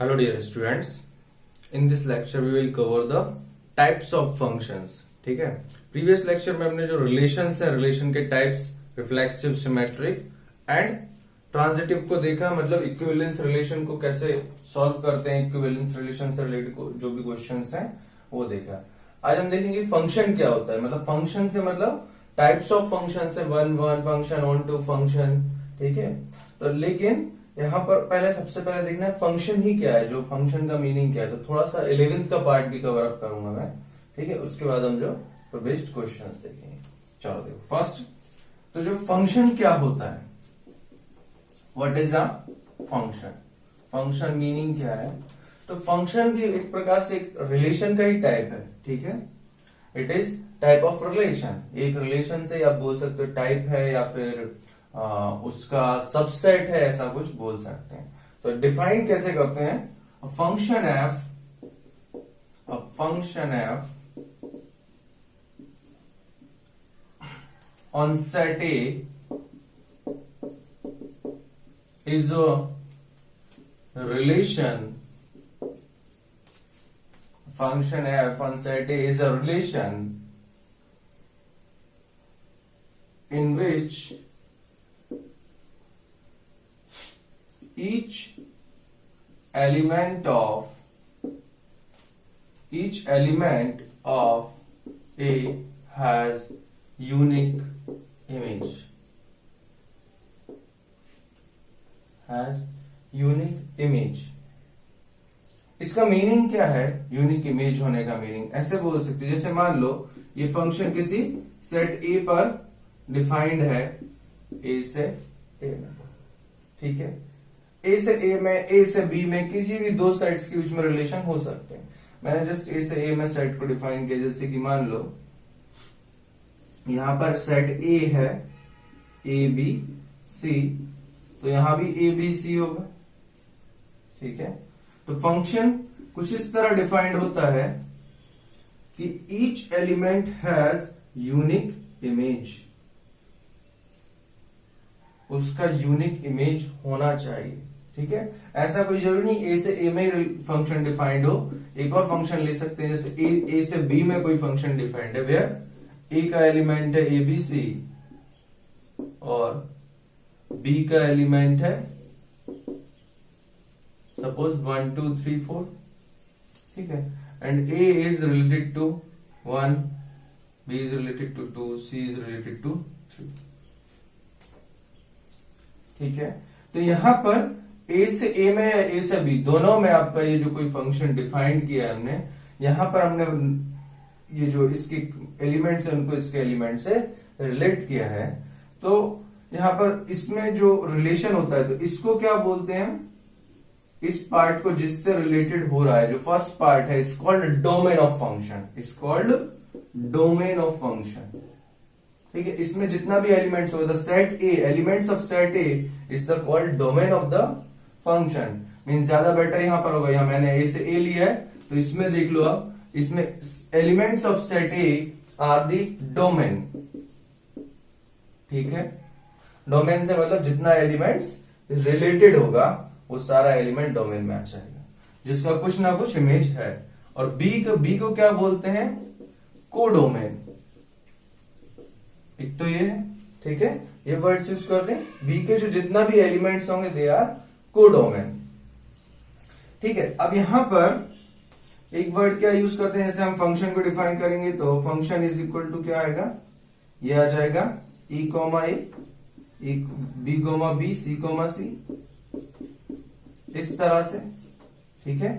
Hello dear students, in this lecture we will cover the types of functions. ठीक है, previous lecture में हमने जो रिलेशंस है, रिलेशन के types, reflexive, symmetric and transitive को देखा, मतलब इक्विवेलेंस रिलेशन को कैसे सॉल्व करते हैं, इक्विवेलेंस रिलेशन से रिलेटेड जो भी क्वेश्चंस हैं वो देखा। आज हम देखेंगे फंक्शन क्या होता है, मतलब फंक्शन से मतलब टाइप्स ऑफ फंक्शन है, one function, onto function. ठीक है, तो लेकिन यहाँ पर सबसे पहले देखना है फंक्शन ही क्या है, जो फंक्शन का मीनिंग क्या है। तो थोड़ा सा 11th का पार्ट भी कवर अप करूंगा मैं। ठीक है, उसके बाद हम जो बेस्ट क्वेश्चंस देखेंगे। चलो देखो, फर्स्ट तो जो फंक्शन क्या होता है, what is a function, function meaning क्या है। तो फंक्शन भी एक प्रकार से एक रिलेशन का ही टाइप है। ठीक है, it is type of relation. एक रिलेशन से आप बोल सकते हो टाइप है, या फिर उसका सबसेट है, ऐसा कुछ बोल सकते हैं। तो डिफाइन कैसे करते हैं, function F on set A is a relation, function f on set A is a relation in which each element of A has unique image, इसका मीनिंग क्या है, यूनिक इमेज होने का मीनिंग ऐसे बोल सकते हैं, जैसे मान लो ये फंक्शन किसी सेट ए पर डिफाइंड है, ए से ए में। ठीक है, ए से ए में, ए से बी में, किसी भी दो सेट्स के बीच में रिलेशन हो सकते हैं। मैंने जस्ट ए से ए में सेट को डिफाइन किया, जैसे कि मान लो यहां पर सेट ए है, ए बी सी, तो यहां भी ए बी सी होगा। ठीक है, तो फंक्शन कुछ इस तरह डिफाइंड होता है कि each element has unique image, उसका यूनिक इमेज होना चाहिए। ठीक है, ऐसा कोई जरूरी नहीं ए से ए में फंक्शन डिफाइंड हो, एक और फंक्शन ले सकते हैं, जैसे ए से बी में कोई फंक्शन डिफाइंड है, वेयर ए का एलिमेंट है ए बी सी और बी का एलिमेंट है सपोज 1 2 3 4। ठीक है, and A is related to 1, B is related to 2, C is related to 3। ठीक है, तो यहां पर ए से ए में या ए से बी दोनों में आपका ये जो कोई फंक्शन डिफाइन किया है हमने, यहां पर हमने ये जो इसके एलिमेंट्स है उनको इसके एलिमेंट से रिलेट किया है। तो यहां पर इसमें जो रिलेशन होता है, तो इसको क्या बोलते हैं, इस पार्ट को जिससे रिलेटेड हो रहा है, जो फर्स्ट पार्ट है, is called domain of function, is called domain of function. ठीक है, इसमें जितना भी एलिमेंट्स होगा, the set A, elements of set A is the called domain of the function. Mean ज्यादा बेटर यहां पर होगा, यहां मैंने ए से ए लिया है, तो इसमें देख लो आप, इसमें elements of set A R the domain. ठीक है, डोमेन से मतलब जितना एलिमेंट्स रिलेटेड होगा वो सारा एलिमेंट डोमेन में आ जाएगा, जिसका कुछ ना कुछ इमेज है। और बी को क्या बोलते हैं, कोडोमेन। एक तो ये है, ठीक है, ये वर्ड्स यूज करते हैं, बी के जो जितना भी एलिमेंट्स होंगे दे आर कोडोमेन। ठीक है, अब यहां पर एक वर्ड क्या यूज करते हैं, जैसे हम फंक्शन को डिफाइन करेंगे तो फंक्शन इज इक्वल टू क्या आएगा, ये आ जाएगा ई कॉमा ए, B comma B, C comma सी, इस तरह से। ठीक है,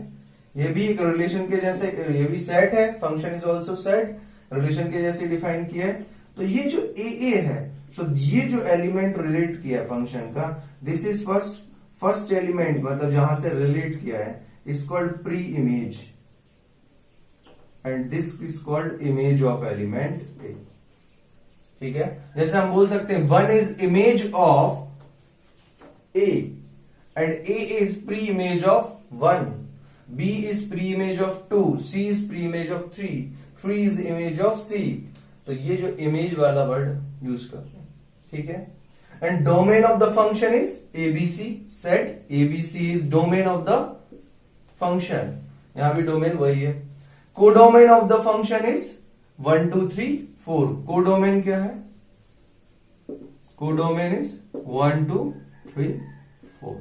ये भी एक रिलेशन के जैसे, ये भी सेट है, function is also set, relation के जैसे डिफाइन किया है। तो ये जो ए है, तो ये जो एलिमेंट रिलेट किया है फंक्शन का, दिस इज फर्स्ट एलिमेंट, मतलब जहां से रिलेट किया है, is called pre image and this is called image of element A. ठीक है, जैसे हम बोल सकते हैं one is image of A and A is pre-image of 1, B is pre-image of 2, C is pre-image of 3, 3 is image of C। तो ये जो इमेज वाला वर्ड यूज करते हैं। ठीक है, and domain of the function is ABC set. ABC is domain of the function, यहां भी डोमेन वही है। Codomain of the function is 1 2 3 4। Codomain क्या है? Codomain is 1 2 3 4,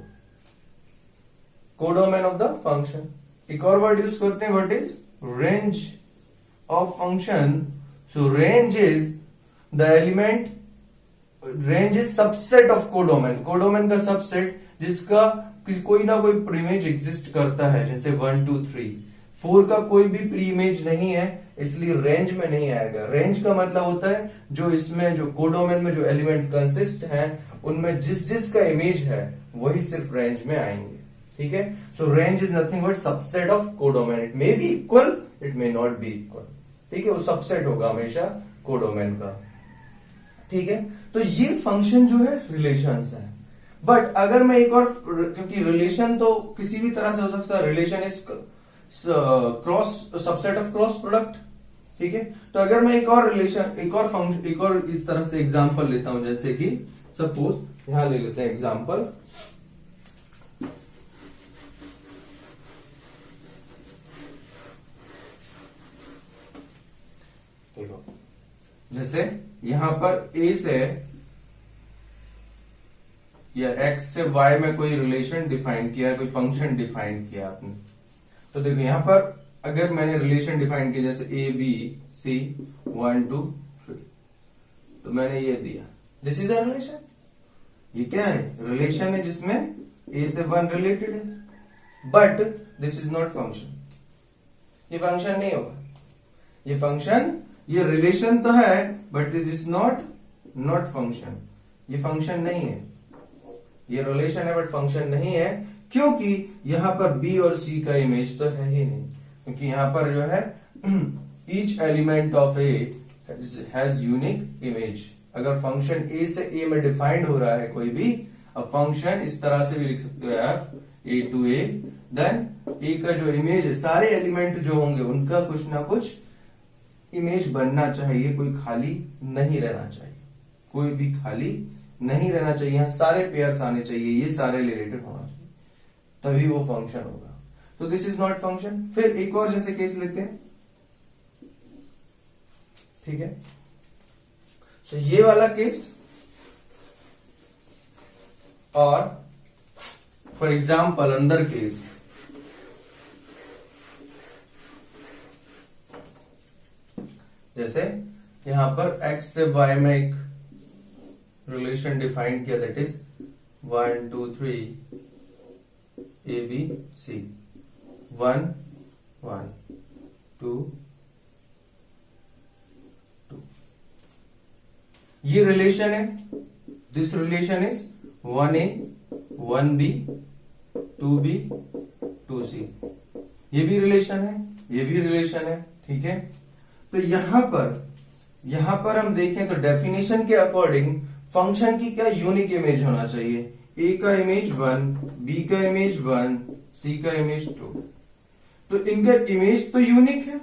codomain of the function. एक और वर्ड यूज करते हैं, what is range of function. So range is the element, range is subset of codomain, codomain का subset जिसका कोई ना कोई प्रीमेज एग्जिस्ट करता है, जैसे 1 2 3 4 का कोई भी प्रीमेज नहीं है, इसलिए रेंज में नहीं आएगा। रेंज का मतलब होता है जो इसमें जो कोडोमेन में जो एलिमेंट कंसिस्ट है उनमें जिस जिस का इमेज है वही सिर्फ रेंज में आएंगे। ठीक है, सो range is nothing but subset of codomain. It may be equal, it may not be equal. ठीक है, वो सबसेट होगा हमेशा कोडोमेन का। ठीक है, तो ये फंक्शन जो है रिलेशंस है। बट अगर मैं एक और, क्योंकि रिलेशन तो किसी भी तरह से हो सकता है, relation is cross subset of cross product. ठीक है, तो अगर मैं एक और रिलेशन, एक और फंक्शन, एक और इस तरह से एग्जांपल लेता हूं, जैसे कि सपोज यहां ले लेते हैं एग्जांपल, देखो जैसे यहां पर a से या x से y में कोई रिलेशन डिफाइन किया, कोई फंक्शन डिफाइन किया आपने, तो देखो यहां पर अगर मैंने रिलेशन डिफाइन किया जैसे a b c 1 2 3, तो मैंने ये दिया, दिस इज अ रिलेशन। ये क्या है? रिलेशन है जिसमें a से 1 रिलेटेड है, but this is not function. ये फंक्शन नहीं होगा, ये फंक्शन, ये रिलेशन तो है but this is not function. ये फंक्शन नहीं है, ये रिलेशन है बट फंक्शन नहीं है, क्योंकि यहां पर b और c का इमेज तो है ही नहीं। क्योंकि यहां पर जो है each element of a has unique image. अगर फंक्शन a से a में डिफाइंड हो रहा है कोई भी, अब फंक्शन इस तरह से भी लिख सकते हो f a to a, then a का जो इमेज है, सारे एलिमेंट जो होंगे उनका कुछ ना कुछ इमेज बनना चाहिए, कोई खाली नहीं रहना चाहिए, कोई भी खाली नहीं रहना चाहिए, यहां सारे पेयर्स आने चाहिए, ये सारे रिलेटेड होना चाहिए, तभी वो फंक्शन होगा। तो दिस इज नॉट फंक्शन। फिर एक और जैसे केस लेते हैं, ठीक है, सो ये वाला केस, और फॉर एग्जाम्पल अंदर केस, जैसे यहां पर x से y में एक रिलेशन डिफाइन किया, that is 1 2 3 a b c 1 1 2 2। ये रिलेशन है, this relation is 1a 1b 2b 2c। ये भी रिलेशन है, ये भी रिलेशन है। ठीक है, तो यहां पर हम देखें तो डेफिनेशन के अकॉर्डिंग फंक्शन की क्या यूनिक इमेज होना चाहिए, a का इमेज 1, b का इमेज 1, c का इमेज 2। तो इनका इमेज तो यूनिक है।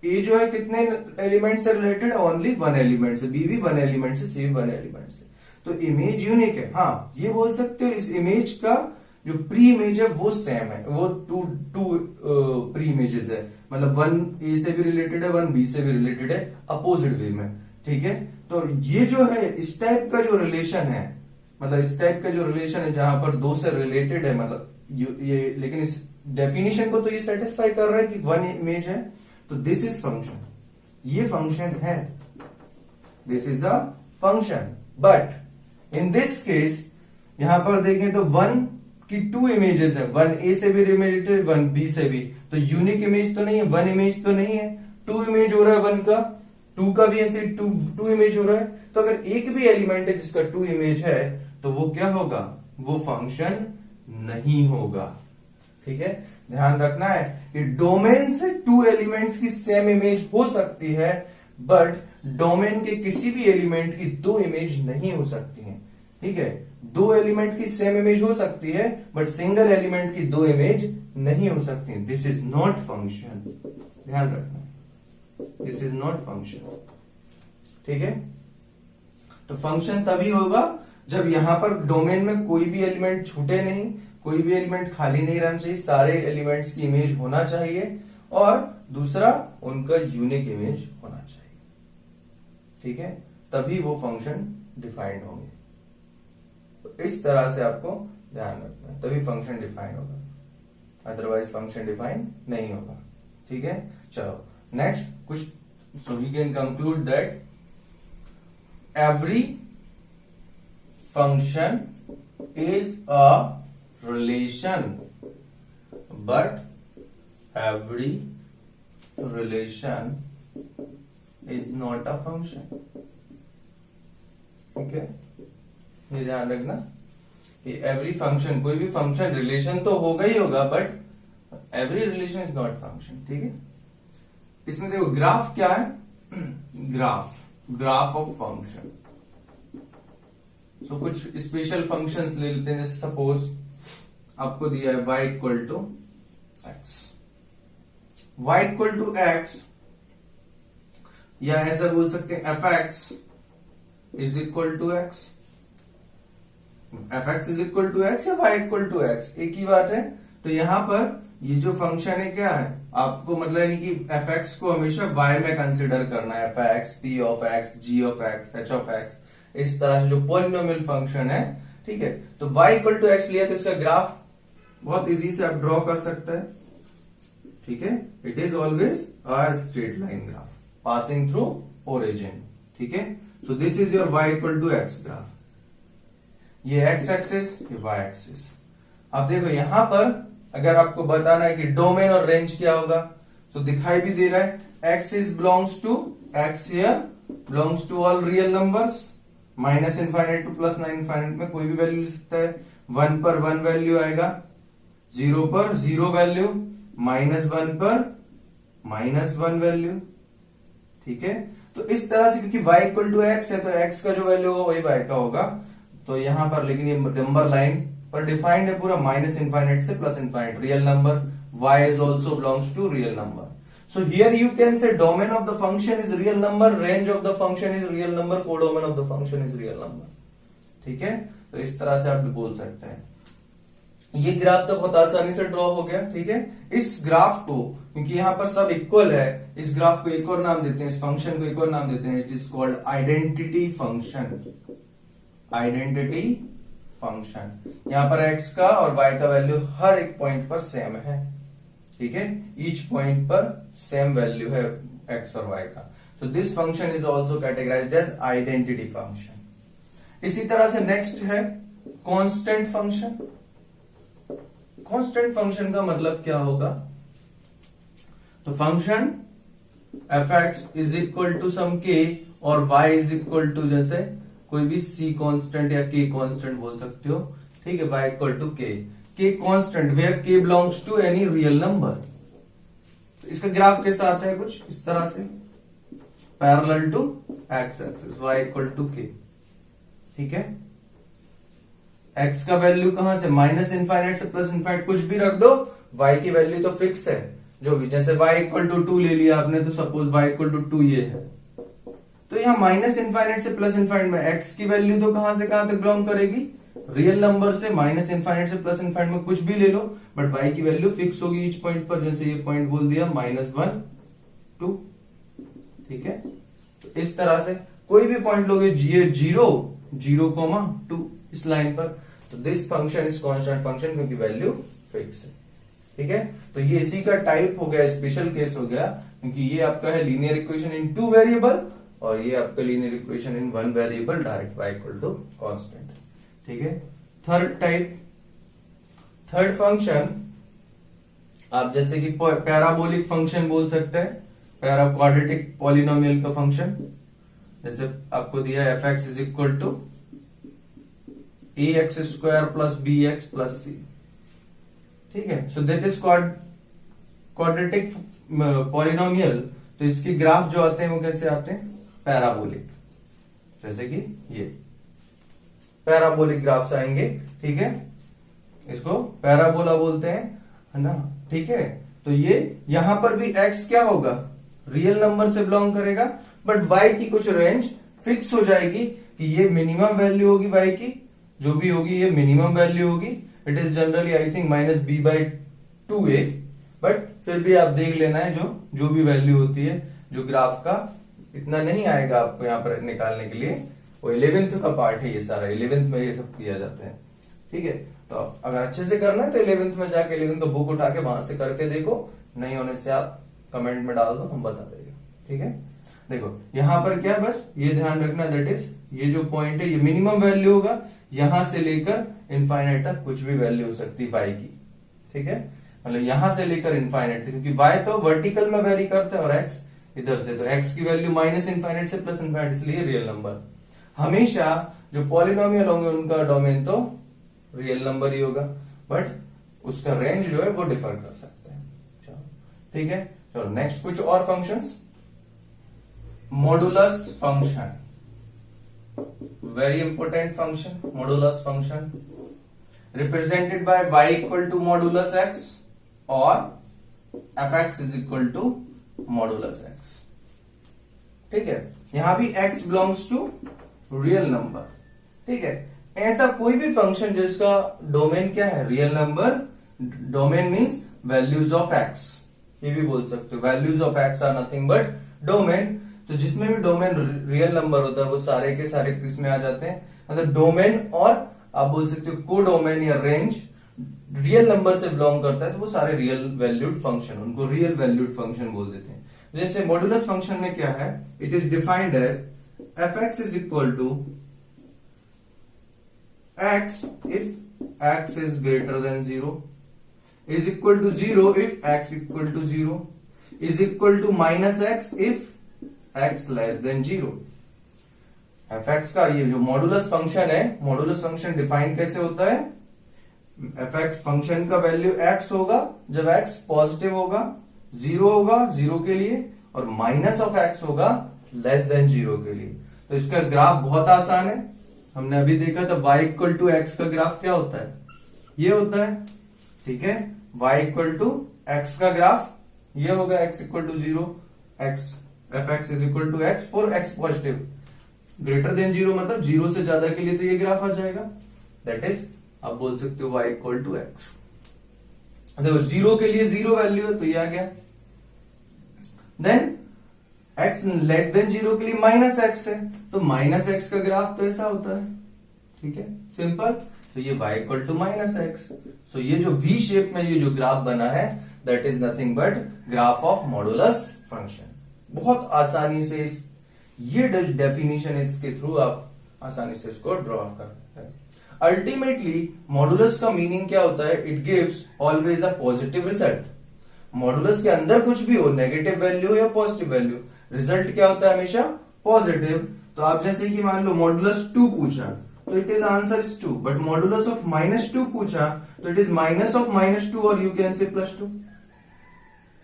a जो है कितने एलिमेंट से रिलेटेड? ओनली 1 एलिमेंट से, b भी 1 एलिमेंट से, c भी 1 एलिमेंट से। तो इमेज यूनिक है। हाँ, ये बोल सकते हो इस इमेज का जो प्री इमेज है वो सेम है, वो टू प्री इमेजेस है, मतलब 1 a से भी रिलेटेड है, 1 b से भी रिलेटेड है, अपोजिट वे में। ठीक है, तो ये जो है इस टाइप का जो रिलेशन है, मतलब इस टाइप का जो रिलेशन है जहां पर दो से रिलेटेड है, मतलब ये, लेकिन इस डेफिनेशन को तो ये सेटिस्फाई कर रहा है कि 1 इमेज है, तो दिस इज फंक्शन। ये फंक्शन है, this is a function. But in this case यहां पर देखें तो 1 की 2 इमेजेस है, 1 a से भी रिलेटेड, 1 b से भी, तो यूनिक इमेज तो नहीं है, 1 इमेज तो नहीं है, 2 इमेज हो रहा है 1 का, 2 का भी ऐसे 2 इमेज हो रहा है। तो अगर एक भी एलिमेंट है जिसका 2 इमेज है तो वो क्या होगा? वो फंक्शन नहीं होगा। ठीक है, ध्यान रखना है कि डोमेन से 2 एलिमेंट्स की सेम इमेज हो सकती है, बट डोमेन के किसी भी एलिमेंट की 2 इमेज नहीं हो सकती है। ठीक है, 2 एलिमेंट की सेम इमेज हो सकती है, बट सिंगल एलिमेंट की 2 इमेज नहीं हो सकती। दिस इज नॉट फंक्शन, ध्यान रखना, दिस इज नॉट फंक्शन। ठीक है, तो फंक्शन तभी होगा जब यहां पर डोमेन में कोई भी एलिमेंट छूटे नहीं, कोई भी एलिमेंट खाली नहीं रहना चाहिए, सारे एलिमेंट्स की इमेज होना चाहिए, और दूसरा उनका यूनिक इमेज होना चाहिए, ठीक है, तभी वो फंक्शन डिफाइंड होंगे। तो इस तरह से आपको ध्यान रखना है, तभी फंक्शन डिफाइन होगा, अदरवाइज फंक्शन डिफाइन नहीं होगा, ठीक है। चलो नेक्स्ट कुछ, so we can conclude that every function is a relation, but every relation is not a function, ठीक है, ये ध्यान रखना कि एवरी फंक्शन, कोई भी फंक्शन रिलेशन तो होगा ही होगा, but every relation is not function, ठीक है। इसमें देखो ग्राफ क्या है, ग्राफ ऑफ फंक्शन। सो कुछ स्पेशल फंक्शंस ले लेते हैं, जैसे सपोज आपको दिया है y equal to x, y equal to x, या ऐसा बोल सकते हैं f x is equal to x, f x is equal to x या y इक्वल टू एक्स, एक ही बात है। तो यहां पर ये जो फंक्शन है क्या है, आपको मतलब यानी कि एफ एक्स को हमेशा y में कंसिडर करना है, f x, p of x, g of x, h of x, इस तरह से जो पॉलिनोमियल फंक्शन है, ठीक है। तो y इक्वल टू एक्स लिया तो इसका ग्राफ बहुत इजी से आप ड्रॉ कर सकते हैं, ठीक है। It is always a straight line graph passing through origin, ठीक है। So this is your y equal to x graph, ये x एक्सिस, ये y एक्सिस। अब देखो यहां पर अगर आपको बताना है कि डोमेन और रेंज क्या होगा, तो दिखाई भी दे रहा है axis belongs to, x here belongs to all real numbers, minus infinite to plus infinite में कोई भी वैल्यू ले सकता है, 1 पर 1 वैल्यू आएगा, 0 पर 0 वैल्यू, -1 पर -1 वैल्यू, ठीक है। तो इस तरह से क्योंकि y इक्वल टू एक्स है तो x का जो वैल्यू होगा वही y का होगा, तो यहां पर लेकिन ये नंबर लाइन पर डिफाइंड है पूरा माइनस इनफाइनाइट से plus infinite, real number, y is also belongs to real number. So here you can say domain of the function is real number, range of the function is real number, codomain of the function is real number, ठीक है। तो इस तरह से आप बोल सकते हैं। ये ग्राफ तो बहुत आसानी से ड्रॉ हो गया, ठीक है। इस ग्राफ को क्योंकि यहां पर सब इक्वल है, इस ग्राफ को एक और नाम देते हैं, इस फंक्शन को एक और नाम देते हैं, it is called identity function, identity function. यहां पर x का और y का वैल्यू हर एक पॉइंट पर सेम है, ठीक है, ईच पॉइंट पर सेम वैल्यू है x और y का। So this function is also categorised as identity function. इसी तरह से नेक्स्ट है कांस्टेंट फंक्शन। कांस्टेंट फंक्शन का मतलब क्या होगा, तो function f x is equal to some के और y इज इक्वल टू जैसे कोई भी c कांस्टेंट या k कांस्टेंट बोल सकते हो, ठीक है, y equal to k constant where k belongs to any real number. तो इसका ग्राफ कैसा आता है, कुछ इस तरह से, parallel to x axis, y equal to k, ठीक है। x का वैल्यू कहां से, माइनस इनफाइनाइट से प्लस इनफाइनाइट, कुछ भी रख दो, y की वैल्यू तो फिक्स है, जो भी, जैसे y इक्वल टू 2 ले लिया आपने, तो सपोज y इक्वल टू 2 ये है, तो यहां माइनस इनफाइनाइट से प्लस इनफाइनाइट में x की वैल्यू तो कहां से कहां तक बिलोंग करेगी, रियल नंबर से, माइनस इनफाइनाइट से प्लस इनफाइनाइट में कुछ भी ले लो, बट y की वैल्यू फिक्स होगी ईच पॉइंट पर, जैसे ये पॉइंट बोल दिया -1 2, ठीक है। तो इस तरह से कोई भी पॉइंट लोगे 0 0,2 इस लाइन पर, तो this function is constant function क्योंकि वैल्यू फिक्स है, ठीक है। तो ये इसी का टाइप हो गया, स्पेशल केस हो गया, क्योंकि ये आपका है लीनियर इक्वेशन इन 2 वेरिएबल और ये आपका linear equation in 1 variable, direct y equal to constant, ठीक है। थर्ड टाइप, थर्ड फंक्शन आप जैसे कि पैराबोलिक फंक्शन बोल सकते हैं, पैरा क्वाड्रेटिक पॉलिनोमियल का फंक्शन, जैसे आपको दिया f x is equal to ax² plus bx plus c, ठीक है। So that is quadratic polynomial. तो इसके ग्राफ जो आते हैं वो कैसे आते हैं, पैराबोलिक, जैसे कि ये पैराबोलिक ग्राफ्स आएंगे, ठीक है, इसको पैराबोला बोलते हैं, है ना, ठीक है। तो ये यहां पर भी x क्या होगा, रियल नंबर से बिलोंग करेगा, बट y की कुछ रेंज फिक्स हो जाएगी कि ये मिनिमम वैल्यू होगी y की, जो भी होगी ये मिनिमम वैल्यू होगी, it is generally I think -b/2a, but फिर भी आप देख लेना है जो भी वैल्यू होती है जो ग्राफ का, इतना नहीं आएगा आपको यहाँ पर निकालने के लिए, वो 11th का पार्ट है, ये सारा 11th में ये सब किया जाता है। ठीक है, तो अगर अच्छे से करना है तो 11th में जाके 11th का बुक उठा के वहां से करके देखो, नहीं होने से आप कमेंट में डाल दो, हम बता देंगे। ठीक है, देखो यहां पर क्या, बस ये ध्यान रखना, दैट इज ये जो पॉइंट है ये मिनिमम वैल्यू होगा, यहां से लेकर इनफाइनाइट तक कुछ भी वैल्यू हो सकती है y की। ठीक है, मतलब यहां से लेकर इनफाइनाइट तक, क्योंकि y तो वर्टिकल में वेरी करता है और x इधर से, तो x की वैल्यू माइनस इनफाइनाइट से प्लस इनफाइनाइट, इसलिए रियल नंबर। हमेशा जो पॉलिनोमियल होंगे उनका डोमेन तो रियल नंबर ही होगा, बट उसका रेंज जो है वो डिफर कर सकते हैं। चलो ठीक है, चलो नेक्स्ट कुछ और functions. Modulus function, very important function, modulus function represented by y equal to modulus x और fx is equal to modulus x। ठीक है, यहां भी x belongs to real number. ठीक है, ऐसा कोई भी फंक्शन जिसका डोमेन क्या है, real number, domain means values of x, ये भी बोल सकते हो, values of x are nothing but domain. तो जिसमें भी डोमेन रियल नंबर होता है वो सारे के सारे किसमें आ जाते हैं, मतलब डोमेन, और आप बोल सकते हो को डोमेन या रेंज रियल नंबर से बिलोंग करता है, तो वो सारे रियल वैल्यूड फंक्शन, उनको रियल वैल्यूड फंक्शन बोल देते हैं। जैसे मॉडुलस फंक्शन में क्या है, it is defined as fx is equal to x if x is greater than 0, is equal to 0 if x equal to 0, is equal to minus x if x less than 0। fx का ये जो modulus function है, modulus function define कैसे होता है, fx function का value x होगा जब x पॉजिटिव होगा, 0 होगा 0 के लिए, और माइनस ऑफ x होगा लेस देन 0 के लिए। तो इसका ग्राफ बहुत आसान है, हमने अभी देखा था y इक्वल टू एक्स का ग्राफ क्या होता है, ये होता है। ठीक है, y इक्वल टू एक्स का ग्राफ ये होगा, x equal to 0, x fx is equal to x for x positive, greater than 0 मतलब 0 से ज्यादा के लिए तो ये ग्राफ आ जाएगा, दैट इज आप बोल सकते हो y इक्वल टू एक्स। देखो 0 के लिए 0 वैल्यू है तो ये आ गया, देन x लेस देन 0 के लिए माइनस एक्स है, तो माइनस एक्स का ग्राफ तो ऐसा होता है। ठीक है, सिंपल, तो ये y equal to minus x. So ये जो v शेप में ये जो ग्राफ बना है, that is nothing but graph of modulus function. बहुत आसानी से ये डेफिनेशन इसके थ्रू आप आसानी से इसको ड्रॉ कर सकते हैं। अल्टीमेटली मॉडुलस का मीनिंग क्या होता है, it gives always a positive result. Modulus के अंदर कुछ भी हो, नेगेटिव वैल्यू या पॉजिटिव वैल्यू, रिजल्ट क्या होता है हमेशा पॉजिटिव। तो आप जैसे कि मान लो मॉडुलस 2 पूछा तो it is answer is 2, but modulus of -2 पूछा तो इट इज माइनस ऑफ -2 और यू कैन से +2।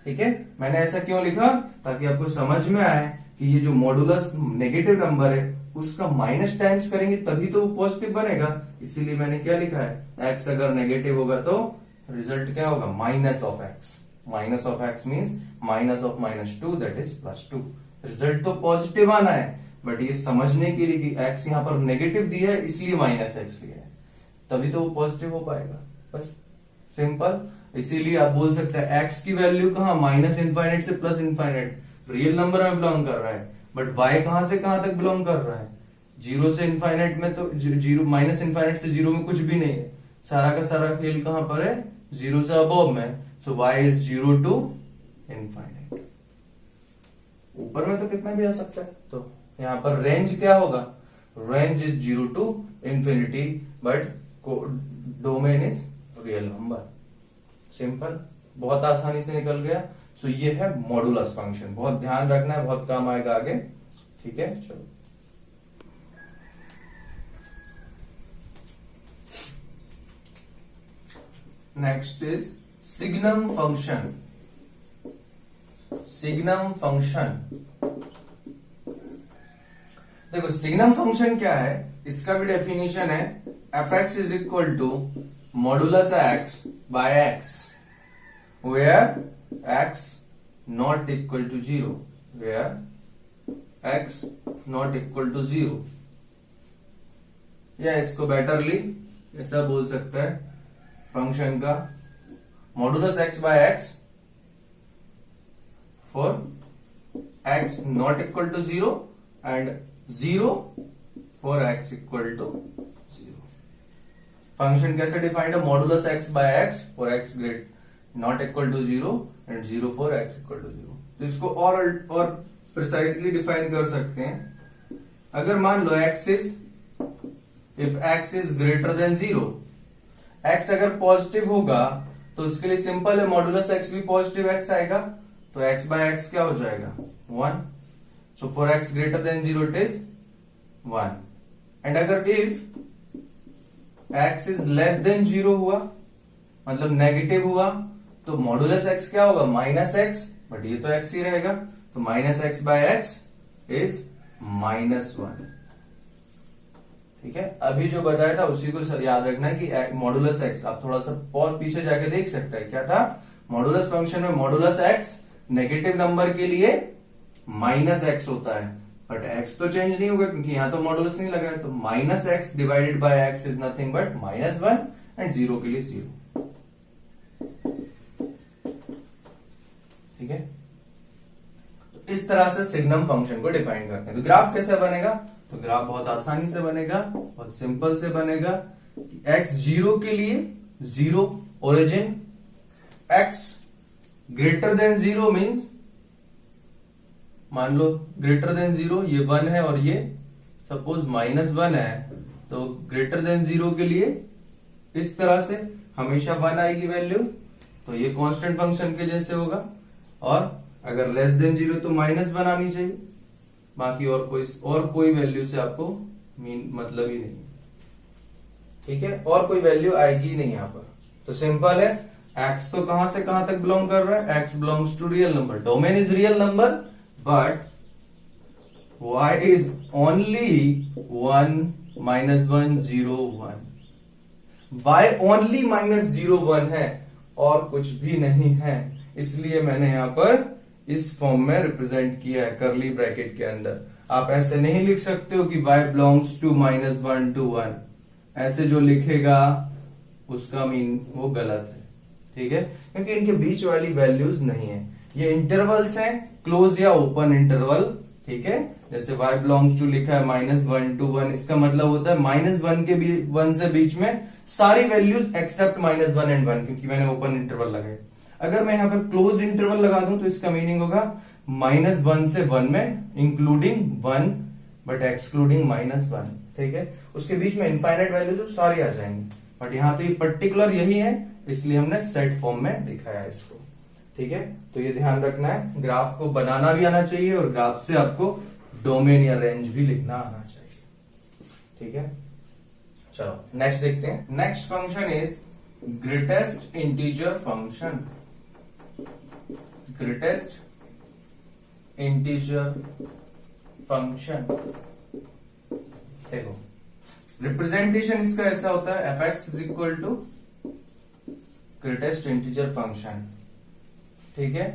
ठीक है, मैंने ऐसा क्यों लिखा, ताकि आपको समझ में आए कि ये जो मॉडुलस नेगेटिव नंबर है उसका माइनस टाइम्स करेंगे तभी तो वो पॉजिटिव बनेगा, इसीलिए मैंने क्या लिखा है, x अगर नेगेटिव होगा तो रिजल्ट क्या होगा, minus of x. Minus of x means minus of -2 that is +2। Result तो पॉजिटिव आना है, बट ये समझने के लिए कि x यहां पर नेगेटिव दिया है इसलिए -x लिया है, तभी तो वो पॉजिटिव हो पाएगा, बस सिंपल। इसीलिए आप बोल सकते हैं x की वैल्यू कहां, माइनस इनफाइनाइट से प्लस इनफाइनाइट, रियल नंबर में बिलोंग कर रहा है, बट y कहां से कहां तक बिलोंग कर रहा है, 0 से इनफाइनाइट में, तो 0 माइनस इनफाइनाइट से 0 में कुछ भी नहीं है, सारा का सारा खेल कहां पर है, 0 से अबव में। सो y इज 0 टू इनफाइनाइट, ऊपर में तो कितना भी आ सकता है, तो यहां पर रेंज क्या होगा, range is 0 to infinity, but domain is real number. Simple, बहुत आसानी से निकल गया। सो ये है मॉडुलस फंक्शन, बहुत ध्यान रखना है, बहुत काम आएगा आगे। ठीक है, चलो next is signum function. Signum function, देखो सिग्नम फंक्शन क्या है, इसका भी डेफिनेशन है, fx is equal to modulus x by x where x not equal to 0, where x not equal to 0, या इसको बेटरली ऐसा बोल सकता है, फंक्शन का modulus x by x for x not equal to 0 and 0 for x equal to 0। Function कैसे defined है? Modulus x by x for x great not equal to 0 and 0 for x equal to 0। तो इसको और precisely define कर सकते हैं। अगर मान लो x is, if x is greater than 0, x अगर पॉजिटिव होगा तो उसके लिए सिंपल है, मॉडुलस एक्स भी पॉजिटिव एक्स आएगा, तो एक्स बाय एक्स क्या हो जाएगा? 1। So for x greater than 0 it is 1। And अगर if x is less than 0 हुआ, मतलब नेगेटिव हुआ, तो मॉडुलस एक्स क्या होगा? माइनस एक्स, बट ये तो एक्स ही रहेगा, तो minus x by x is -1। ठीक है, अभी जो बताया था उसी को याद रखना है कि मॉडुलस एक्स, आप थोड़ा सा और पीछे जाके देख सकते हैं क्या था मॉडुलस फंक्शन में। मॉडुलस एक्स नेगेटिव नंबर के लिए -x होता है, बट x तो चेंज नहीं होगा क्योंकि यहां तो मॉडुलस नहीं लगा है, तो -x divided by x is nothing but -1 and 0 के लिए 0। ठीक है, तो इस तरह से सिग्नम फंक्शन को डिफाइन करते हैं। तो ग्राफ कैसे बनेगा? तो ग्राफ बहुत आसानी से बनेगा, बहुत सिंपल से बनेगा कि x 0 के लिए 0 origin, x greater than 0 means, मान लो ग्रेटर देन 0 ये 1 है और ये सपोज -1 है, तो ग्रेटर देन 0 के लिए इस तरह से हमेशा 1 आएगी वैल्यू, तो ये कांस्टेंट फंक्शन के जैसे होगा। और अगर लेस देन 0 तो -1 आनी चाहिए, बाकी और कोई वैल्यू से आपको मतलब ही नहीं। ठीक है, और कोई वैल्यू आएगी नहीं यहां पर। तो सिंपल है, x तो कहां से कहां तक बिलोंग कर रहा है? x belongs to real number, domain is real number, but y is only 1 -1 0 1। y only -0 1 है और कुछ भी नहीं है, इसलिए मैंने यहां पर इस फॉर्म में रिप्रेजेंट किया है कर्ली ब्रैकेट के अंदर। आप ऐसे नहीं लिख सकते हो कि y बिलोंग्स टू -1 to 1, ऐसे जो लिखेगा उसका मीन वो गलत है। ठीक है, क्योंकि इनके बीच वाली वैल्यूज नहीं है, ये इंटरवल्स हैं, क्लोज या ओपन इंटरवल। ठीक है, जैसे y बिलोंग्स टू लिखा है -1 to 1, इसका मतलब होता है -1 से बीच में सारी वैल्यूज एक्सेप्ट -1 एंड 1, क्योंकि मैंने ओपन इंटरवल लगाए। अगर मैं यहां पर क्लोज इंटरवल लगा दूं तो इसका मीनिंग होगा -1 से 1 में इंक्लूडिंग 1 बट एक्सक्लूडिंग -1। ठीक है, उसके बीच में इनफाइनाइट वैल्यूज सारी आ जाएंगी, बट यहां तो ये पर्टिकुलर यही है, इसलिए हमने सेट फॉर्म में दिखाया है इसको। ठीक है, तो ये ध्यान रखना है, ग्राफ को बनाना भी आना चाहिए और ग्राफ से आपको डोमेन या रेंज भी लिखना आना चाहिए। ठीक है, चलो नेक्स्ट देखते हैं। Next function is greatest integer function. Greatest integer function, देखो रिप्रेजेंटेशन इसका ऐसा होता है, f(x) is equal to greatest integer function. ठीक है,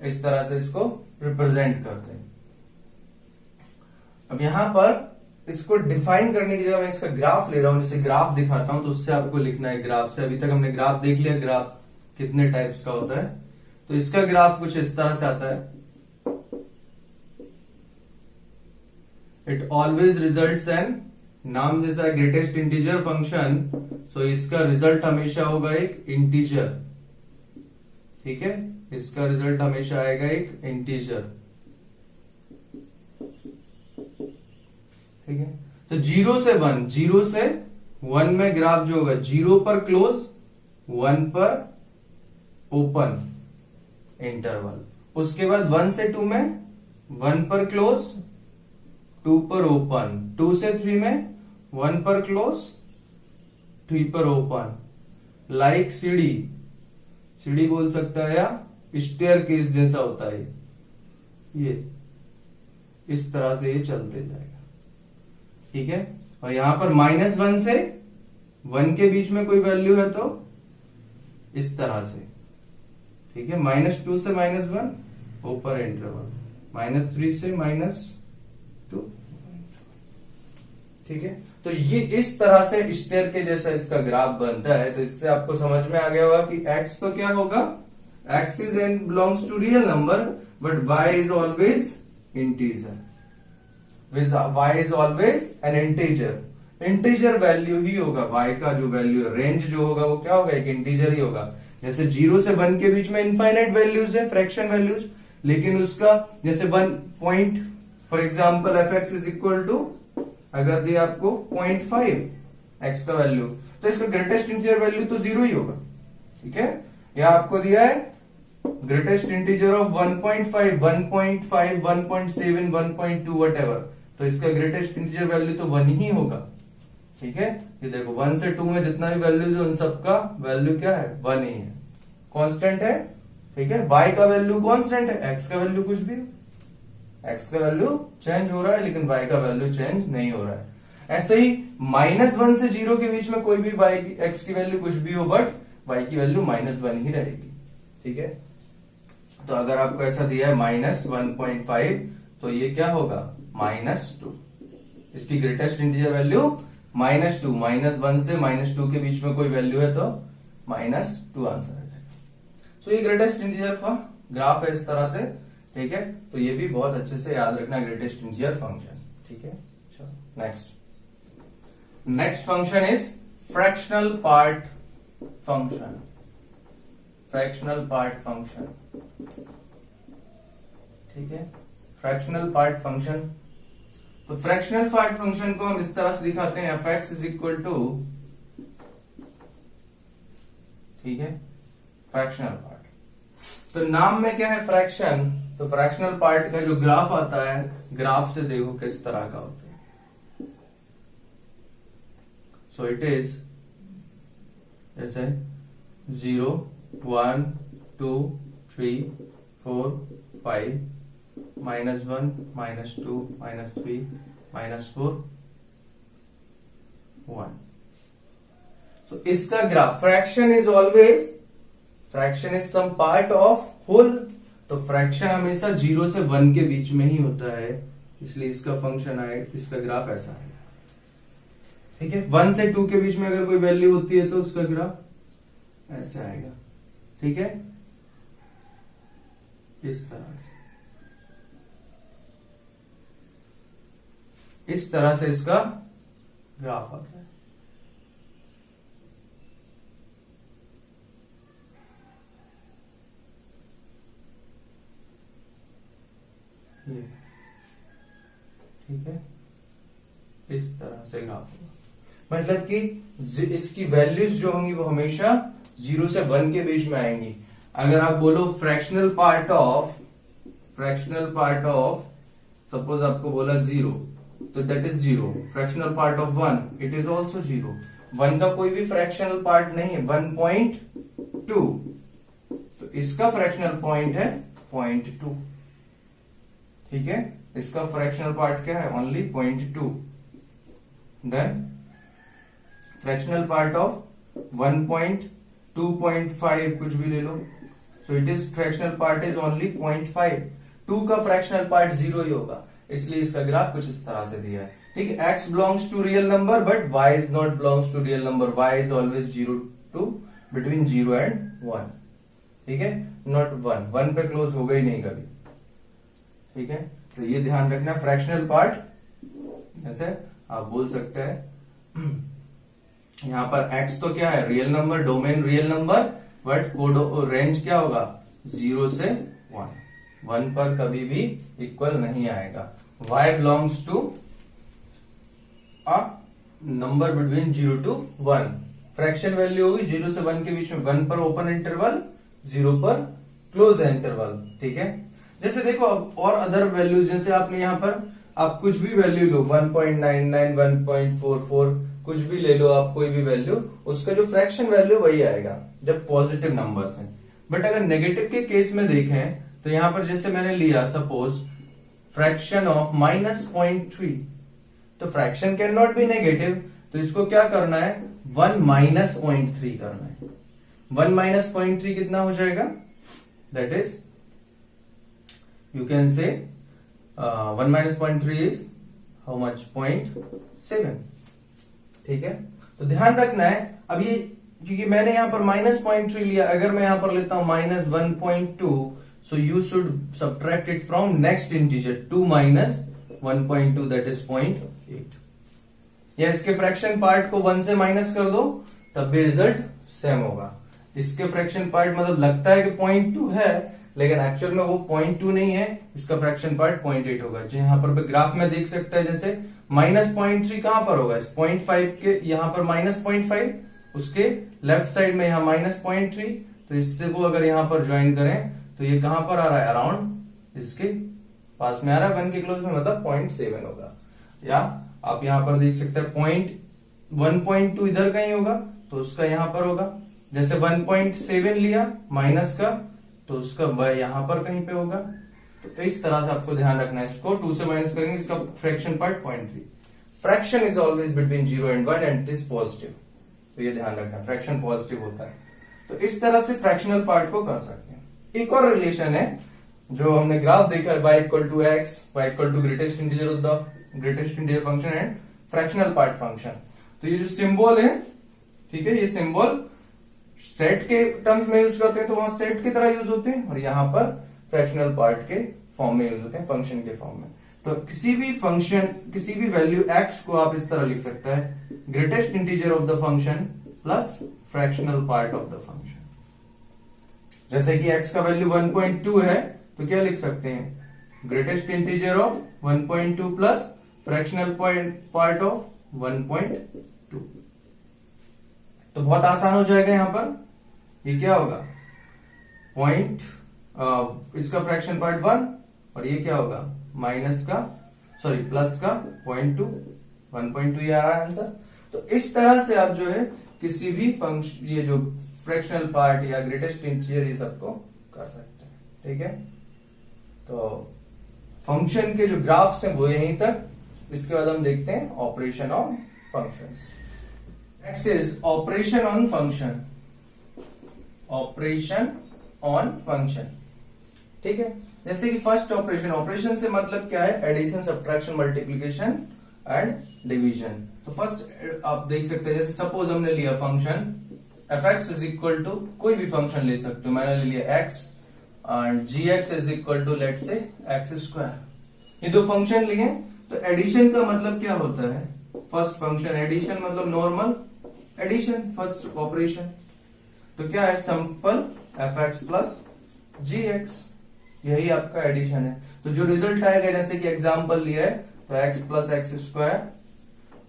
इस तरह से इसको रिप्रेजेंट करते हैं। अब यहां पर इसको डिफाइन करने की जगह मैं इसका ग्राफ ले रहा हूं, जैसे ग्राफ दिखाता हूं तो उससे आपको लिखना है ग्राफ से। अभी तक हमने ग्राफ देख लिया, ग्राफ कितने टाइप्स का होता है, तो इसका ग्राफ कुछ इस तरह से आता है। इट ऑलवेज रिजल्ट्स एन, नाम जैसा ग्रेटेस्ट इंटीजर फंक्शन, तो इसका रिजल्ट हमेशा होगा एक इंटीजर। ठीक है, इसका रिजल्ट हमेशा आएगा एक इंटीजर। ठीक है, तो 0 से 1, 0 से 1 में ग्राफ जो होगा 0 पर क्लोज, 1 पर ओपन इंटरवल। उसके बाद 1 से 2 में 1 पर क्लोज, 2 पर ओपन, 2 से 3 में 1 पर क्लोज, 3 पर ओपन। लाइक सीढ़ी, सीढ़ी बोल सकता है या स्टेयरकेस जैसा होता है ये, इस तरह से ये चलते जाएगा। ठीक है, और यहां पर -1 से 1 के बीच में कोई वैल्यू है तो इस तरह से। ठीक है, -2 से -1 ओपन इंटरवल, -3 से -2। ठीक है, तो ये इस तरह से स्टेयर के जैसा इसका ग्राफ बनता है। तो इससे आपको समझ में आ गया होगा कि x तो क्या होगा, x is and belongs to real number but y is always integer, y is always an integer. Integer value ही होगा, y का जो वैल्यू रेंज जो होगा वो क्या होगा, एक इंटीजर ही होगा। जैसे 0 से 1 के बीच में इनफाइनाइट वैल्यूज है, फ्रैक्शन वैल्यूज, लेकिन उसका जैसे 1 point for example f x is equal to, अगर दिया आपको 0.5 एक्स का वैल्यू, तो इसका ग्रेटेस्ट इंटीजर वैल्यू तो 0 ही होगा, ठीक है। या आपको दिया है ग्रेटेस्ट इंटीजर ऑफ 1.5, 1.5, 1.7, 1.2 व्हाटएवर, तो इसका ग्रेटेस्ट इंटीजर वैल्यू तो 1 ही होगा, ठीक है। ये देखो 1 से 2 में जितना भी वैल्यूज है उन सबका वैल्यू क्या है, 1 ही है, कांस्टेंट है, ठीक है। y का वैल्यू कांस्टेंट है, x का वैल्यू कुछ भी, x का वैल्यू चेंज हो रहा है लेकिन y का वैल्यू चेंज नहीं हो रहा है। ऐसे ही -1 से 0 के बीच में कोई भी x की वैल्यू कुछ भी हो बट y की वैल्यू -1 ही रहेगी, ठीक है। तो अगर आपको ऐसा दिया है -1.5, तो ये क्या होगा, -2। इसकी ग्रेटेस्ट इंटीजर वैल्यू -2, -1 से -2 के बीच में कोई वैल्यू है तो -2 आंसर है। सो ये ग्रेटेस्ट इंटीजर का ग्राफ है इस तरह से, ठीक है। तो ये भी बहुत अच्छे से याद रखना, ग्रेटेस्ट इंटीजर फंक्शन, ठीक है। Next function is fractional part function, fractional part function, ठीक है। फ्रैक्शनल पार्ट फंक्शन, तो फ्रैक्शनल पार्ट फंक्शन को हम इस तरह से दिखाते हैं, f x is equal to, ठीक है, फ्रैक्शनल पार्ट। तो नाम में क्या है, फ्रैक्शन, तो फ्रैक्शनल पार्ट का जो ग्राफ आता है, ग्राफ से देखो किस तरह का होता है। सो इट इज जैसे 0, 1, 2, 3, 4, 5, -1, -2, -3, -4, 1। So इसका graph, fraction is always, fraction is some part of whole, तो फ्रैक्शन हमेशा 0 से 1 के बीच में ही होता है, इसलिए इसका फंक्शन आए, इसका ग्राफ ऐसा है, ठीक है। 1 से 2 के बीच में अगर कोई वैल्यू होती है तो उसका ग्राफ ऐसे आएगा, ठीक है, इस तरह से, इस तरह से इसका ग्राफ आता है। ये, ठीक है, इस तरह से ग्राफ होगा, मतलब कि इसकी वैल्यूज जो होंगी वो हमेशा 0 से 1 के बीच में आएंगी। अगर आप बोलो फ्रैक्शनल पार्ट ऑफ, सपोज आपको बोला 0, तो that is 0। Fractional part of 1, it is also 0। 1 का कोई भी फ्रैक्शनल पार्ट नहीं है, 1.2, तो इसका फ्रैक्शनल पॉइंट है 0.2, ठीक है। इसका फ्रैक्शनल पार्ट क्या है, only 0.2। Then fractional part of 1.2.5 कुछ भी ले लो, so it is fractional part is only 0.5। 2 का फ्रैक्शनल पार्ट 0 ही होगा, इसलिए इसका ग्राफ कुछ इस तरह से दिया है, ठीक है। x belongs to real number but y is not belongs to real number, y is always 0 to between 0 and 1, ठीक है, नॉट 1 पे क्लोज होगा ही नहीं कभी, ठीक है। तो ये ध्यान रखना, फ्रैक्शनल पार्ट ऐसे आप बोल सकते हैं, यहां पर x तो क्या है, real number, domain real number, but code range क्या होगा, 0 से 1 पर कभी भी इक्वल नहीं आएगा। y belongs to a number between 0 to 1, fraction value होगी 0 से 1 के बीच में, 1 पर ओपन इंटरवल, 0 पर क्लोज इंटरवल, ठीक है। जैसे देखो अब और अदर वैल्यूज, जैसे आपने यहां पर आप कुछ भी वैल्यू लो, 1.99, 1.44, कुछ भी ले लो आप, कोई भी वैल्यू, उसका जो फ्रैक्शन वैल्यू वही आएगा जब पॉजिटिव नंबर्स हैं। बट अगर नेगेटिव के केस में देखें तो यहां पर जैसे मैंने लिया सपोज फ्रैक्शन ऑफ -0.3, तो fraction can not B negative, तो इसको क्या करना है, 1 माइनस 0.3 करना है। 1 माइनस 0.3 कितना हो जाएगा, that is you can say 1 minus 0.3 is how much, 0.7, ठीक है, तो ध्यान रखना है अब ये, क्योंकि मैंने यहां पर -0.3 लिया, अगर मैं यहां पर लेता हूं -1.2, so you should subtract it from next integer 2 - 1.2 that is 0.8, या इसके फ्रैक्शन पार्ट को 1 से माइनस कर दो तब भी रिजल्ट सेम होगा। इसके फ्रैक्शन पार्ट मतलब लगता है कि 0.2 है, लेकिन एक्चुअल में वो 0.2 नहीं है, इसका फ्रैक्शन पार्ट 0.8 होगा। जो यहाँ पर ग्राफ में देख सकते हैं, जैसे -0.3 कहां पर होगा, इस 0.5 के यहाँ पर -0.5, उसके लेफ्ट साइड में यहाँ -0.3, तो इससे को अगर यहाँ पर ज्वाइन करें तो ये कहां पर आ रहा है, अराउंड इसके पास में आ रहा है, 1 के क्लोज में, मतलब 0.7 होगा। या आप यहां पर देख सकते हैं 1.2 इधर कहीं होगा तो उसका यहां पर होगा, जैसे 1.7 लिया माइनस का तो उसका यहां पर कहीं पे होगा। तो इस तरह से आपको ध्यान रखना है, इसको 2 से माइनस करेंगे, इसका fraction part 0.3। Fraction is always between 0 and 1 and it is positive, तो ये ध्यान रखना, फ्रैक्शन पॉजिटिव होता है। तो इस तरह से फ्रैक्शनल पार्ट को कर सकते हैं। एक और रिलेशन है जो हमने ग्राफ देखा है, y = x, y = greatest integer of the greatest integer function and fractional part function. तो ये जो सिंबल है, ठीक है, ये सिंबल सेट के टर्म्स में यूज करते हैं तो वहां सेट की तरह यूज होते हैं, और यहां पर फ्रैक्शनल पार्ट के फॉर्म में यूज होते हैं, फंक्शन के फॉर्म में। तो किसी भी फंक्शन, किसी भी वैल्यू x को आप इस तरह लिख सकते हैं, greatest integer of the function plus fractional part of the function. जैसे कि x का वैल्यू 1.2 है तो क्या लिख सकते हैं, greatest integer of 1.2 plus fractional part of 1.2। तो बहुत आसान हो जाएगा, यहां पर ये क्या होगा, इसका फ्रैक्शन पार्ट 1, और ये क्या होगा, प्लस का 0.2, 1.2 ये आ रहा है आंसर। तो इस तरह से आप जो है किसी भी फंक्शन, ये जो फ्रैक्शनल पार्ट या ग्रेटेस्ट इंटीजर, ये सबको कर सकते हैं, ठीक है। तो फंक्शन के जो ग्राफ्स हैं वो यहीं तक, इसके बाद हम देखते हैं operation on functions. Next is operation on function, operation on function, ठीक है। जैसे कि फर्स्ट ऑपरेशन, ऑपरेशन से मतलब क्या है, addition, subtraction, multiplication and division. तो फर्स्ट आप देख सकते हैं, जैसे सपोज हमने लिया function f(x) is equal to, कोई भी फंक्शन ले सकते हो, मैंने ले लिया x and gx is equal to let's say x²। ये दो फंक्शन लिए, तो एडिशन का मतलब क्या होता है, फर्स्ट फंक्शन एडिशन मतलब नॉर्मल एडिशन, फर्स्ट ऑपरेशन। तो क्या है, सिंपल f(x) प्लस gx, यही आपका एडिशन है। तो जो रिजल्ट आएगा, जैसे कि एग्जांपल लिया है, तो x प्लस x²,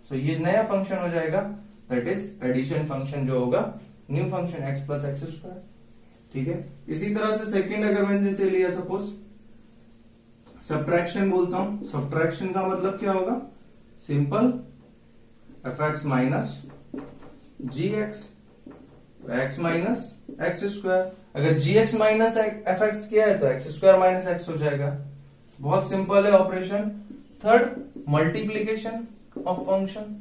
सो ये नया फंक्शन हो जाएगा, दैट इज एडिशन फंक्शन जो होगा, new function x plus x², ठीक है। इसी तरह से सेकंड अगर मैंने जैसे लिया, सपोज सब्ट्रैक्शन बोलता हूं, सब्ट्रैक्शन का मतलब क्या होगा, simple f(x) minus gx, x minus x²। अगर gx माइनस f(x) किया है तो x² माइनस x हो जाएगा, बहुत सिंपल है operation. Third, multiplication of function,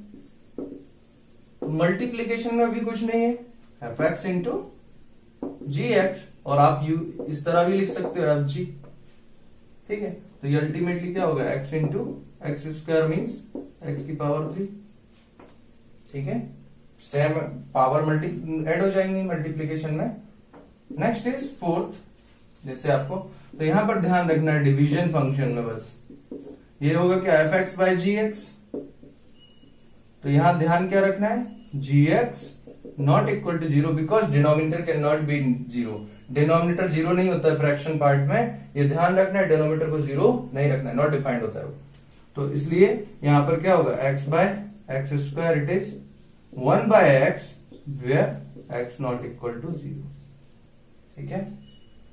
multiplication में भी कुछ नहीं है, f(x) इंटू gx, और आप इस तरह भी लिख सकते हो fg, ठीक है। तो ये अल्टीमेटली क्या होगा, x into x² means x की पावर 3, ठीक है। सेम पावर ऐड हो जाएंगे मल्टीप्लीकेशन में। नेक्स्ट इज फोर्थ, जैसे आपको, तो यहां पर ध्यान रखना है डिवीजन फंक्शन में, बस ये होगा क्या, f(x) बाय gx। तो यहां ध्यान क्या रखना है, gx not equal to 0, because denominator can not be 0। Denominator 0 नहीं होता है फ्रैक्शन पार्ट में, ये ध्यान रखना है, डिनोमिनेटर को 0 नहीं रखना है, नॉट डिफाइंड होता है वो। तो इसलिए यहां पर क्या होगा, x by x², it is 1 by x where x not equal to 0, ठीक है।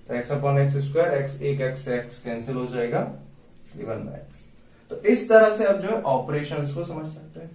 तो x अपॉन x², एक x से x कैंसिल हो जाएगा, 1 बाय x। तो इस तरह से आप जो है ऑपरेशंस को समझ सकते हैं।